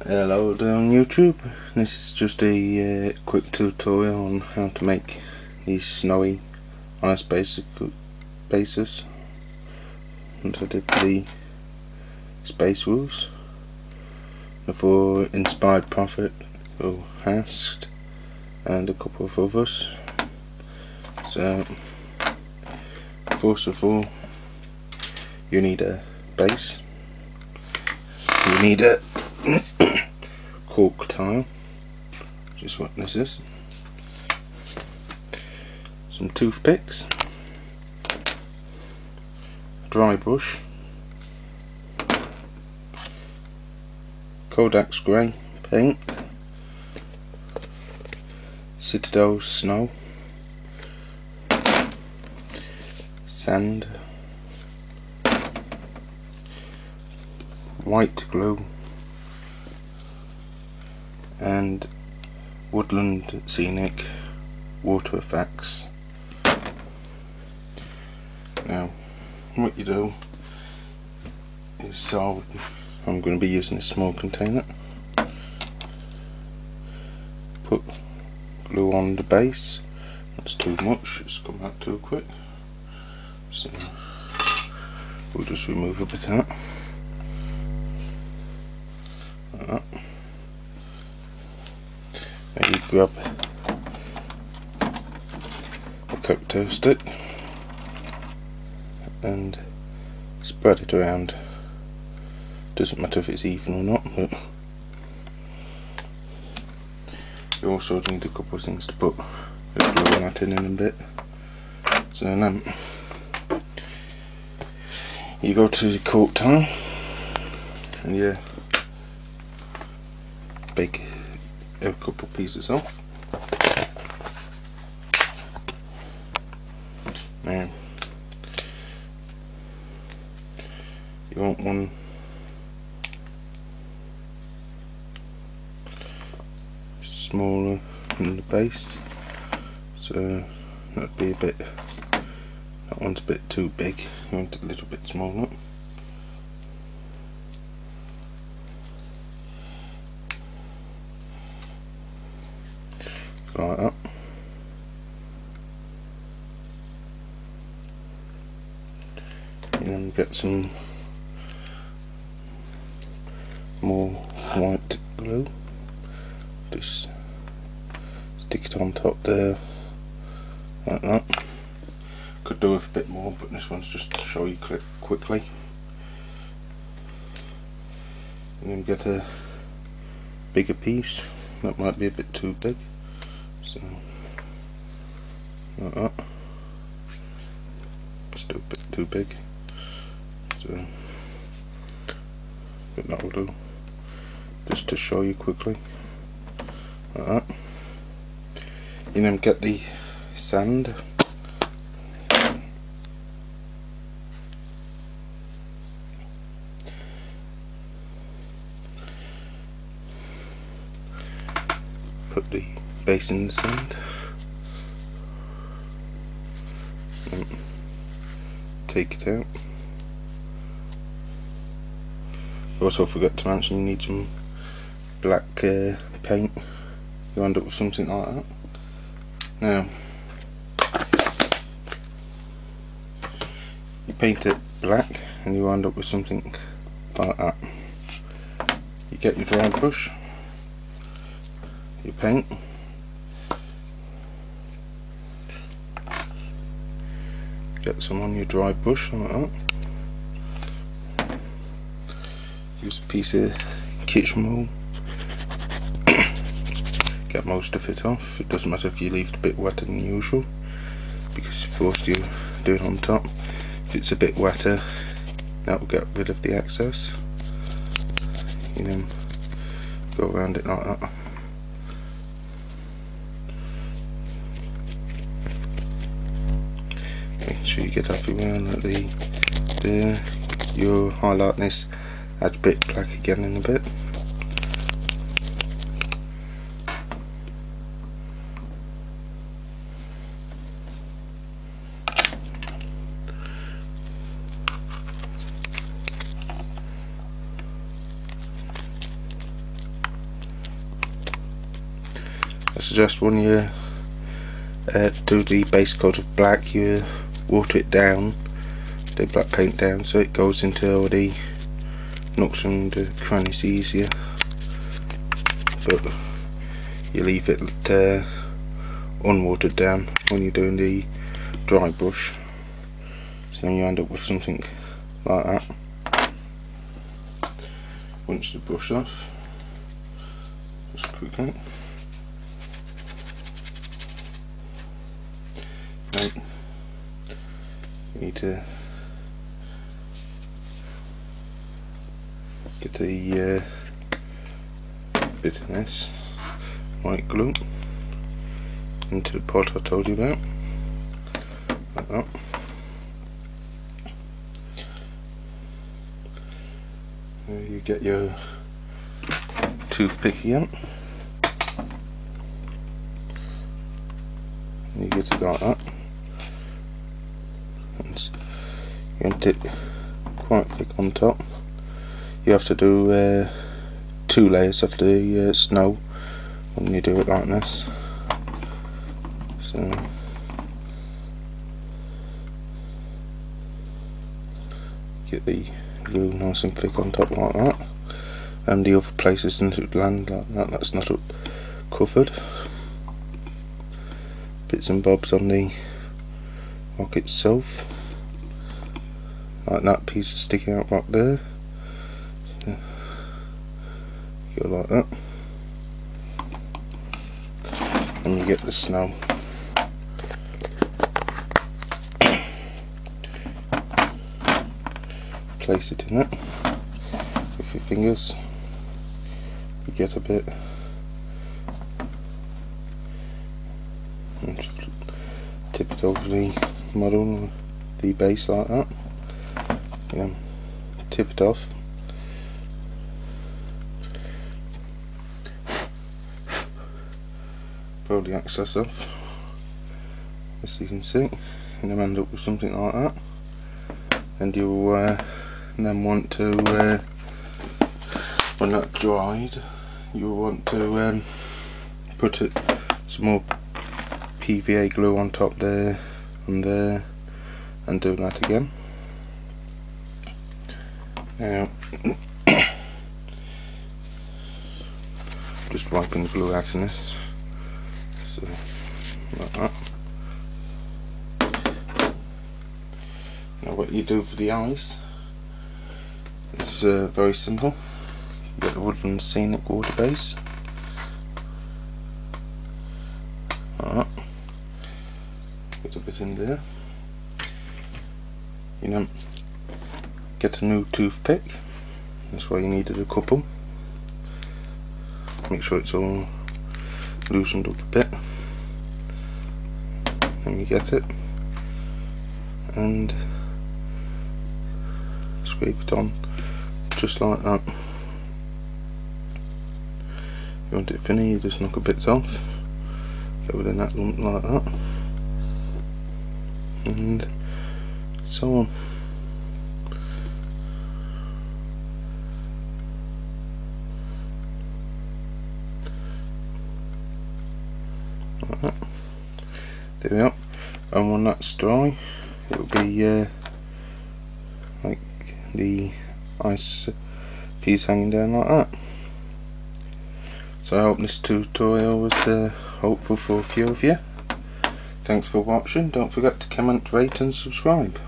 Hello there on YouTube. This is just a quick tutorial on how to make these snowy on a basis. And I did the space rules for Inspired Prophet, who asked, and a couple of others. So first of all, you need a base. You need a Cork Tile, just what this is, some toothpicks, a dry brush, Kodak's grey paint, Citadel snow, sand, white glue, and woodland scenic water effects. Now what you do is, I'm going to be using a small container, put glue on the base. That's too much, it's come out too quick, so we'll just remove a bit of that. Like that. Then you grab a cocktail stick and spread it around. Doesn't matter if it's even or not, but you also need a couple of things to put the glue on that in a bit. So then you go to the Cork Tile and you bake a couple pieces off. Now you want one smaller than the base, so that'd be that one's a bit too big. You want it a little bit smaller. Like that. And then get some more white glue. Just stick it on top there, like that. Could do with a bit more, but this one's just to show you quickly. And then get a bigger piece. That might be a bit too big. So, like that. Still a bit too big. So, but that'll do. Just to show you quickly. Like that. You then get the sand. Put the base in the sand. And take it out. Also forgot to mention you need some black paint. You end up with something like that. Now you paint it black and you end up with something like that. You get your dry brush, your paint, get some on your dry brush like that. Use a piece of kitchen roll. Get most of it off. It doesn't matter if you leave it a bit wetter than usual, because first you do it on top. If it's a bit wetter, that will get rid of the excess. You then go around it like that. Make sure you get everywhere like there. You'll highlight this, add a bit black again in a bit. I suggest when you do the base coat of black, you water it down, the black paint down, so it goes into all the nooks and crannies easier. But you leave it unwatered down when you're doing the dry brush, so then you end up with something like that. Rinse the brush off just quickly. Then you need to get the bitterness white glue into the pot I told you about, like that. You get your toothpick again, and you get it like that, and you want it quite thick on top. You have to do 2 layers of the snow when you do it like this. So get the glue nice and thick on top like that, and the other places that it land like that, that's not covered. Bits and bobs on the rock itself, like that piece is sticking out right there. So go like that, and you get the snow. Place it in it with your fingers. You get a bit, and just tip it over the model, the base like that. Tip it off. Pull the excess off, as you can see, and then end up with something like that. And you'll then want to, when that's dried, you'll want to put some more PVA glue on top there and there, and do that again. Now, just wiping the glue out in this, so like that. Now what you do for the eyes is very simple. You get the wooden scenic water base, like that. Get a bit in there. Get a new toothpick. That's why you needed a couple. Make sure it's all loosened up a bit. Then you get it and scrape it on just like that. If you want it thinner, you just knock a bit off, get rid of that lump like that, and so on. Like that. There we are. And when that's dry, it will be like the ice piece hanging down like that. So I hope this tutorial was helpful for a few of you. Thanks for watching. Don't forget to comment, rate and subscribe.